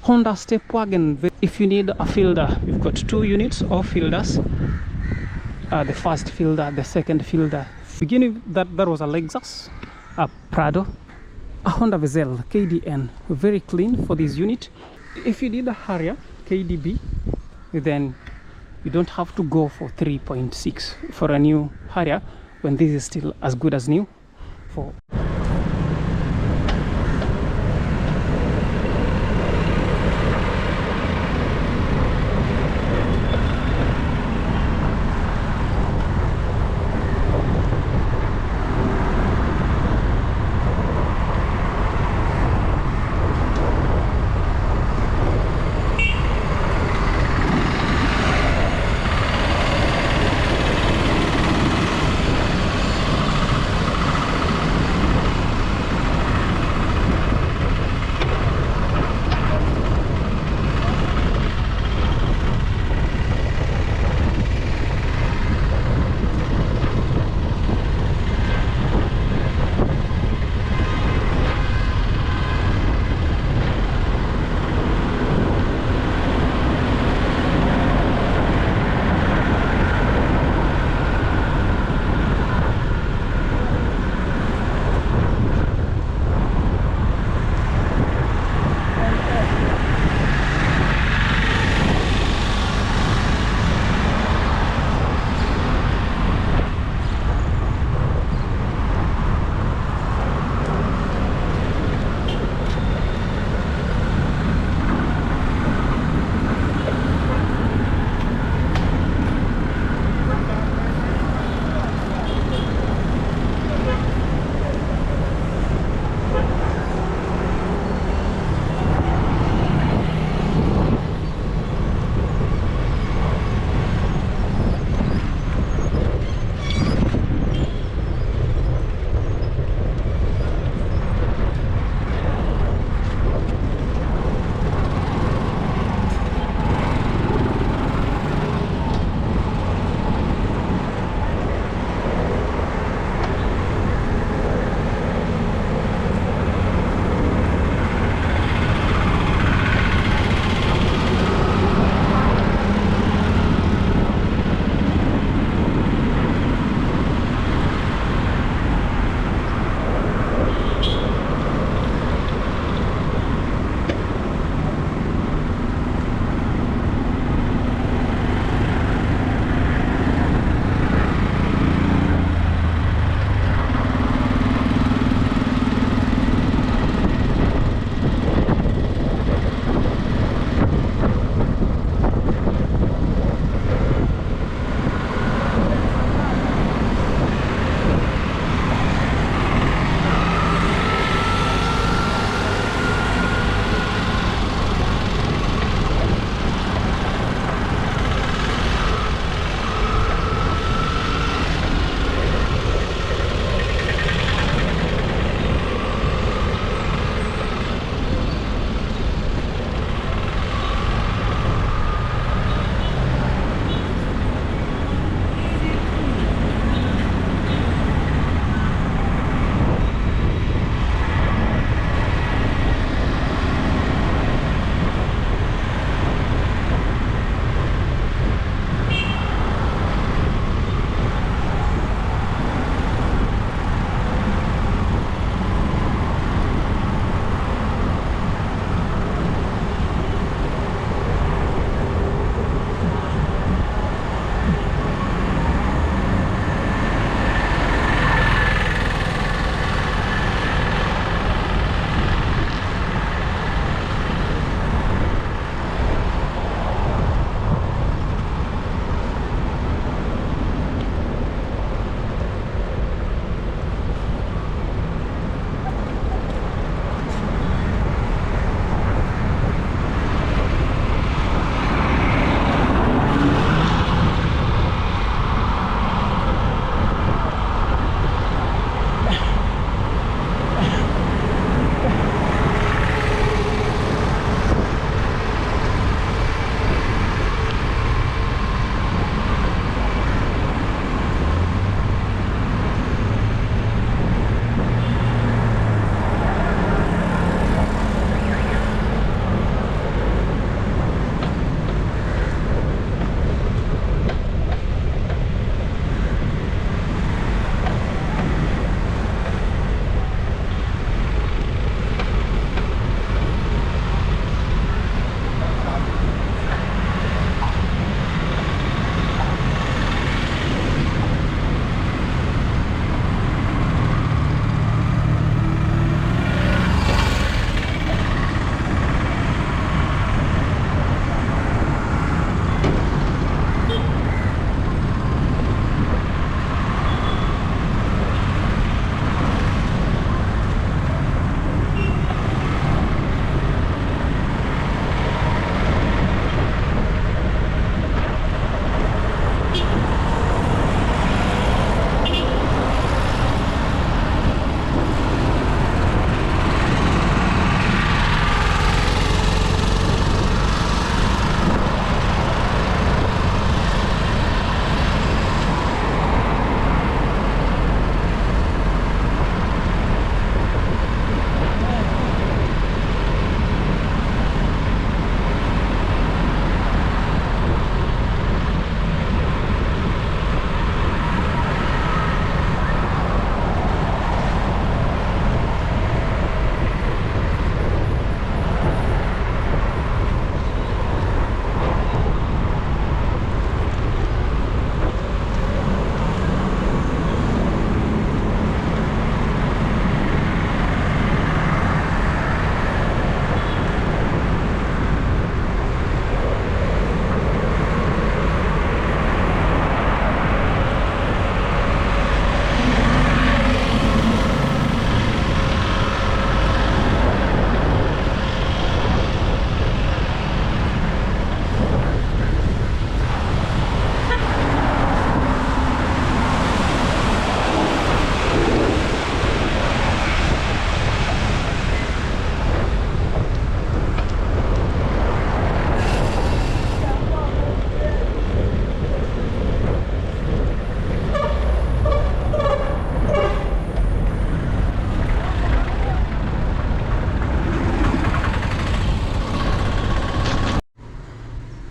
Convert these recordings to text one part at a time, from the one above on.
Honda step wagon. If you need a fielder, you've got 2 units of fielders. The first fielder, the second fielder. Beginning that was a Lexus, a Prado, a Honda Vezel KDN, very clean for this unit. If you need a Harrier KDB, then you don't have to go for 3.6 for a new Harrier when this is still as good as new. For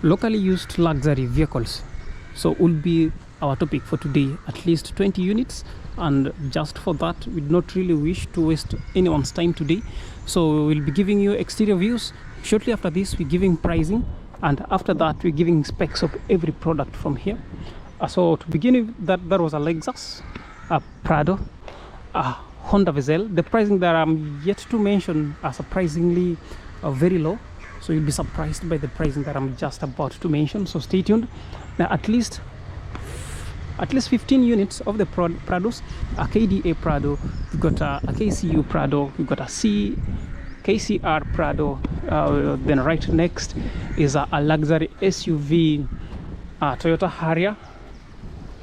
locally used luxury vehicles. So will be our topic for today, at least 20 units, and just for that we do not really wish to waste anyone's time today, so we'll be giving you exterior views. Shortly after this we're giving pricing, and after that we're giving specs of every product from here. So to begin with, that was a Lexus, a Prado, a Honda Vezel. The pricing that I'm yet to mention are surprisingly very low, so you'll be surprised by the pricing that I'm just about to mention, so stay tuned. Now at least 15 units of the Prados, a KDA Prado, we've got a KCU Prado, we've got a KCR Prado, then right next is a luxury SUV, Toyota Harrier,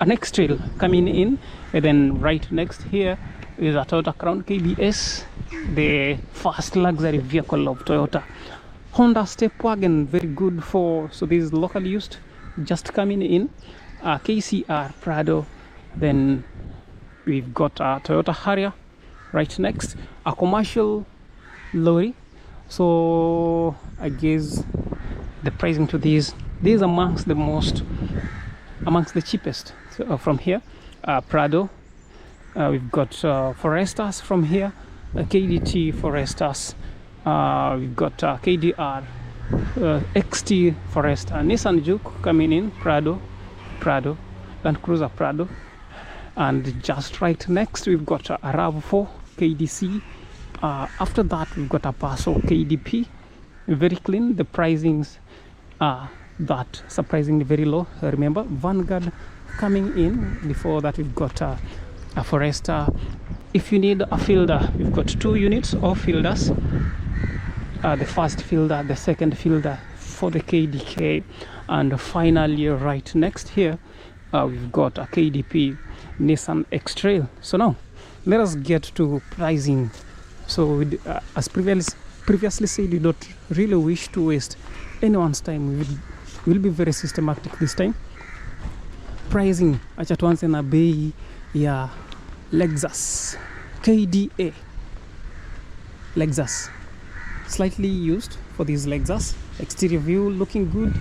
an X-Trail coming in, and then right next here is a Toyota Crown KBS, the first luxury vehicle of Toyota. Honda Stepwagon, very good for, so this is locally used, just coming in. KCR Prado, then we've got a Toyota Harrier right next, a commercial lorry. So I guess the pricing to these amongst the cheapest from here. Prado, we've got Forestas from here, KDT Forestas, we've got KDR XT Forester, Nissan Juke coming in, Prado, Land Cruiser Prado, and just right next we've got a RAV4 KDC. After that we've got a Paso KDP, very clean. The pricings are that surprisingly very low. Remember, Vanguard coming in. Before that we've got a Forester. If you need a fielder, we've got 2 units of fielders, the first fielder, the second fielder for the KDK, and finally right next here we've got a KDP Nissan X-Trail. So now let us get to pricing. So as previously said, we don't really wish to waste anyone's time. We'll be very systematic this time. Pricing acha tuanze na bei ya Lexus KDA. Lexus, slightly used for this Lexus. Exterior view looking good,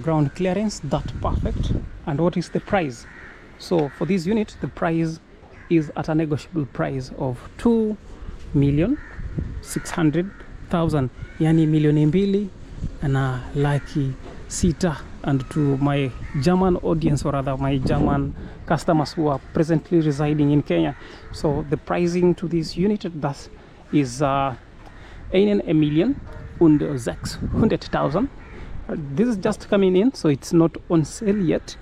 ground clearance that perfect. And what is the price? So for this unit the price is at a negotiable price of 2,600,000, yani milioni mbili na laki sita. And to my German audience, or rather my German customers who are presently residing in Kenya, so the pricing to this unit thus is 1,600,000. This is just coming in, so it's not on sale yet.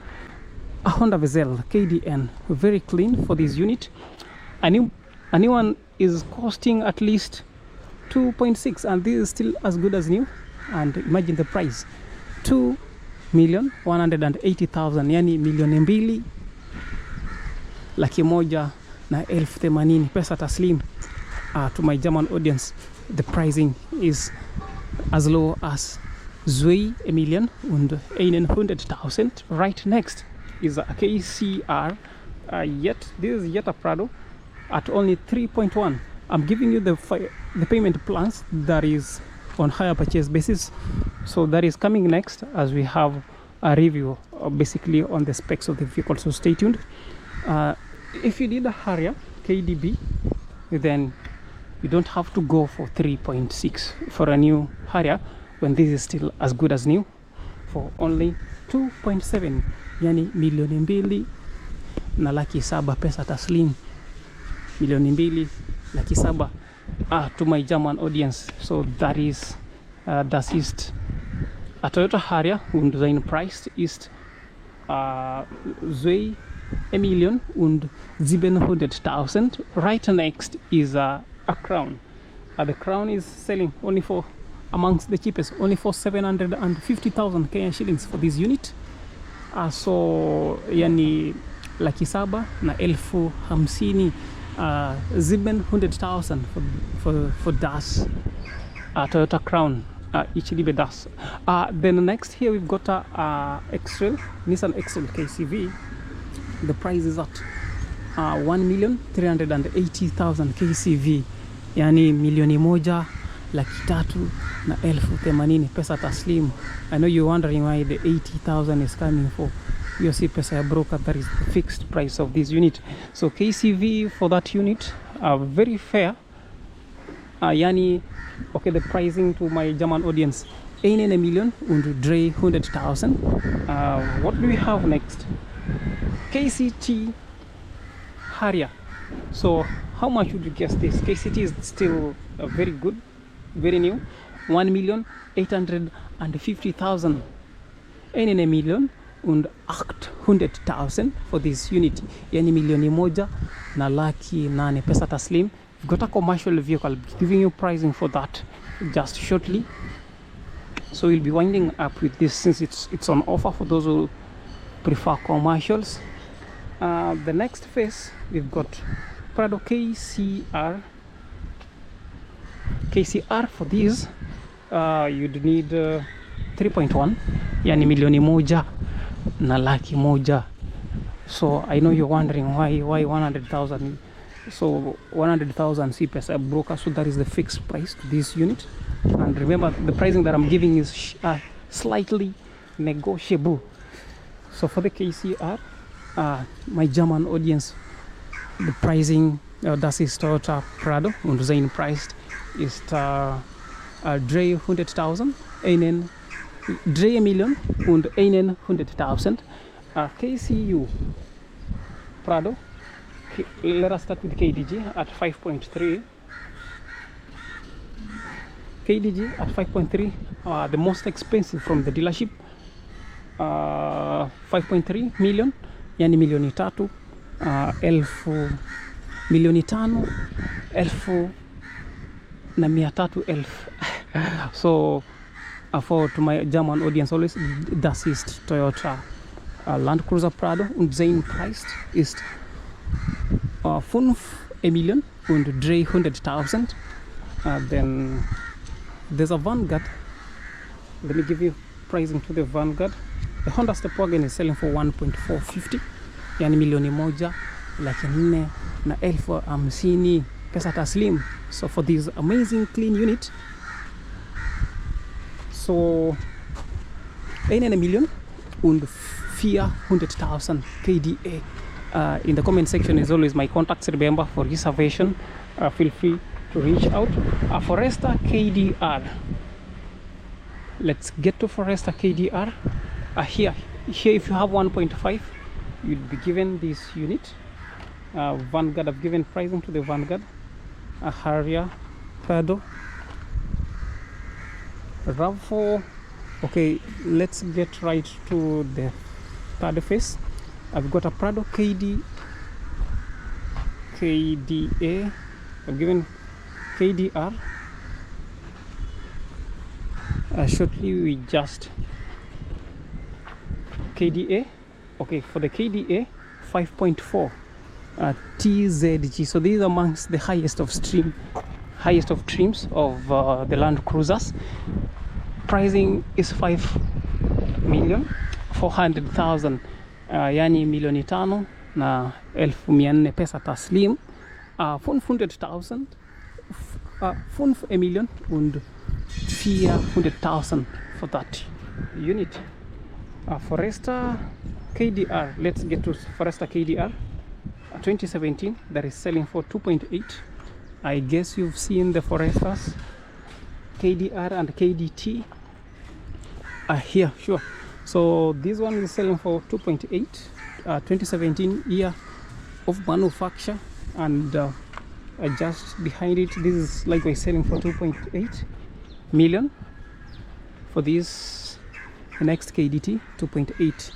A Honda Vezel KDN, very clean for this unit. A new one is costing at least 2.6, and this is still as good as new. And imagine the price, 2,180,000, yani milioni mbili laki moja na elfu themanini pesa taslim. To my German audience, the pricing is as low as 2,100,000. Right next is a KCR, this is yet a Prado at only 3.1. I'm giving you the payment plans that is on higher purchase basis, so that is coming next as we have a review basically on the specs of the vehicle, so stay tuned. If you need a Harrier KDB, then you don't have to go for 3.6 for a new Harrier when this is still as good as new for only 2.7, yani milioni mbili na laki saba pesa taslim, milioni mbili laki saba. To my German audience, so that is das ist a Toyota Harrier und sein Preis ist 2,700,000. Right next is a Crown. The Crown is selling only for, amongst the cheapest, only for 750,000 Kenyan shillings for this unit. So yani laki saba na elfu hamsini, 700,000 for das Toyota Crown, each libe das. Then next here we've got a X-Trail, Nissan X-Trail KCV. The price is at 1,380,000 KCV, yani milioni moja 380,000 pesa taslim. I know you're wondering why the 80,000 is coming for. You see pesa ya broker, that is the fixed price of this unit. So KCV for that unit are very fair. Yani, okay, the pricing to my German audience, 1 und 300,000. What do we have next? KCT Harrier. So how much would you guess this? KCT is still very good, very new. 1,850,000. 1,800,000 for this unit. Yani 1,800,000 pesa taslim. You've got a commercial vehicle. I'll be giving you pricing for that just shortly. So we'll be winding up with this since it's on offer for those who prefer commercials. The next phase, we've got Prado KCR. KCR for these, you'd need 3.1, yani 1,100,000. So I know you're wondering why 100,000. So 100,000 si pesa broker, so that is the fixed price to this unit. And remember, the pricing that I'm giving is slightly negotiable. So for the KCR, my German audience, the pricing, das ist Toyota Prado und sein priced ist 300,000, 3,100,000. KCU Prado, let us start with KDG at 5.3. KDG at 5.3, the most expensive from the dealership, 5.3 million, yani 300,000, 500,000. So for to my German audience always, das ist Toyota Land Cruiser Prado und sein Preis ist 5,300,000. Then there's a Vanguard. Let me give you pricing to the Vanguard. The Honda Stepwagon is selling for 1.450, yani 1,450,000 pesa taslim. So for this amazing clean unit, so 1,400,000 KDA. In the comment section is always my contacts. Remember, for reservation, feel free to reach out. Forester KDR. Let's get to Forester KDR. Here if you have 1.5, you'll be given this unit. Vanguard, I've given pricing to the Vanguard. Harrier, Prado, RAV4. Okay, let's get right to the third phase. I've got a Prado KDA. I've given KDR. Shortly we just KDA. Okay, for the KDA 5.4 TZG. So these are amongst the highest of trims of the Land Cruisers. Pricing is 5,400,000, yani 5,500,000 pesa taslim. 500,000, 5,400,000 for that unit. Forester KDR, let's get to Forester KDR 2017, that is selling for 2.8. I guess you've seen the Foresters KDR and KDT here, sure. So this one is selling for 2.8, 2017 year of manufacture, and just behind it, this is likewise selling for 2.8 million. For this next KDT 2.8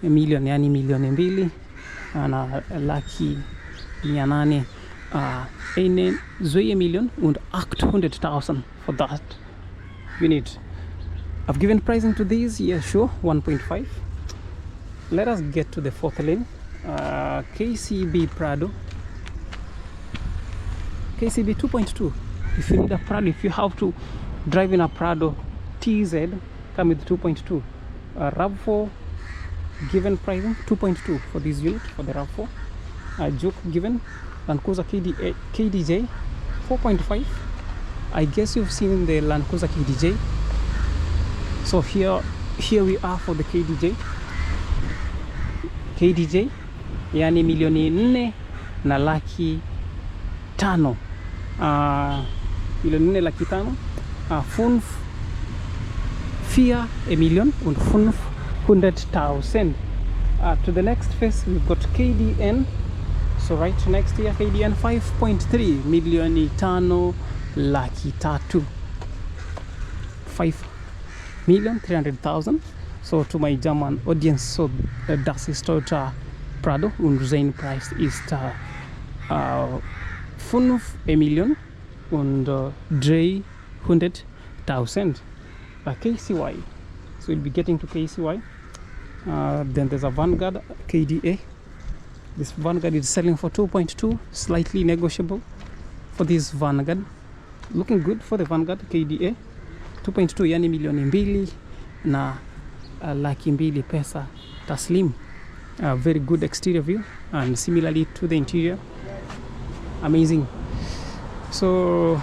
million, yani 1,200,000 na laki 800, 1,800,000 for that unit. I've given pricing to these, yeah, sure, 1.5. Let us get to the fourth lane. KCB Prado, KCB 2.2. If you need a Prado, if you have to drive in a Prado TZ, come with 2.2. RAV4 given pricing 2.2 for this unit, for the RAV4. Juke given Land Cruiser KDJ 4.5. I guess you've seen the Land Cruiser KDJ. So here we are for the KDJ, yani milioni 4 na laki 5, milioni 4 laki 5, 4,500,000. To the next phase we've got KDN. So right next here KDN 5.3 milioni 5 laki 3, 5,300,000. So to my German audience, so das ist Toyota Prado und sein Preis ist 5,300,000 KCY. So we'll be getting to KCY. Then there's a Vanguard KDA. This Vanguard is selling for 2.2, slightly negotiable for this Vanguard. Looking good for the Vanguard KDA. 2.2 yani milioni 2 na laki 2 pesa taslim. Very good exterior view, and similarly to the interior, amazing. So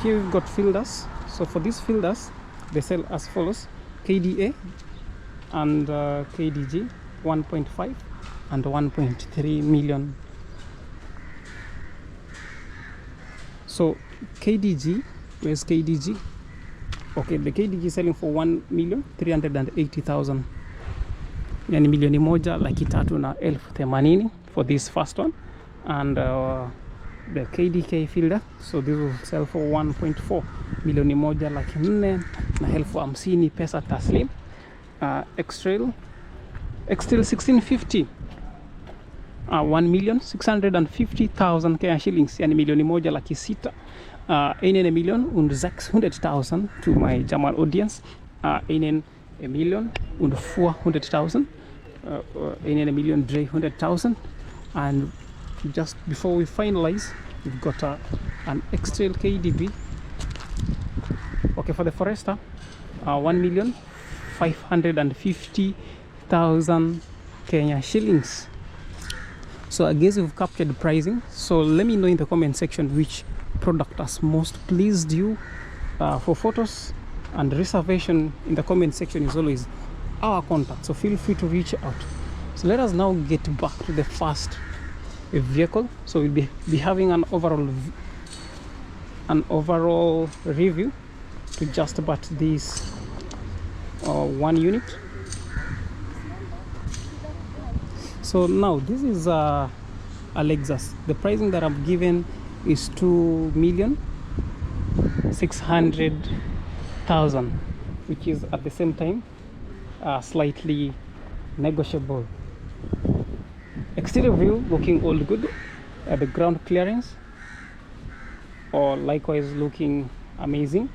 here we've got fielders. So for these fielders, they sell as follows: KDA and KDG 1.5 and 1.3 million. So KDG, where's KDG? Okay, the KDG is selling for 1,380,000, yani milioni 1 laki 3 na 80,000 for this first one. And the KDK fielder, so this will sell for 1.4 milioni 1 laki 4 na 50,000 pesa taslim. X-Trail 1650, 1,650,000 Kenya shillings, yani milioni 1 laki 6, 1,600,000 to my German audience, 1,400,000, 1,300,000. And just before we finalize, we've got an X-Trail KDB. Okay, for the Forester, 1,550,000 Kenya shillings. So I guess we've captured the pricing. So let me know in the comment section which product has most pleased you. For photos and reservation in the comment section is always our contact, so feel free to reach out. So let us now get back to the first vehicle. So we'll be having an overall review to just about this one unit. So now this is a Lexus. The pricing that I'm given is 2,600,000, which is at the same time slightly negotiable. Exterior view looking all good. The ground clearance or likewise looking amazing.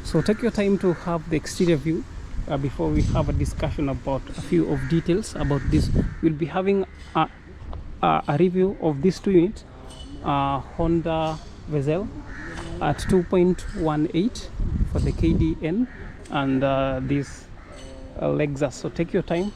So take your time to have the exterior view before we have a discussion about a few of details about this. We'll be having a review of these two units, Honda Vezel at 2.18 for the KDN and this Lexus. So take your time.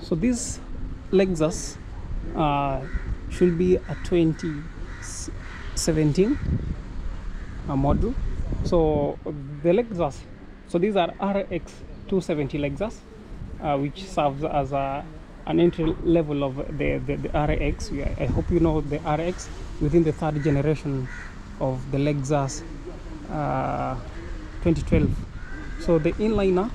So this Lexus should be a 2017 model. So the Lexus, so these are RX 270 Lexus, which serves as an entry level of the RX. I hope you know the RX within the third generation of the Lexus 2012. So the inline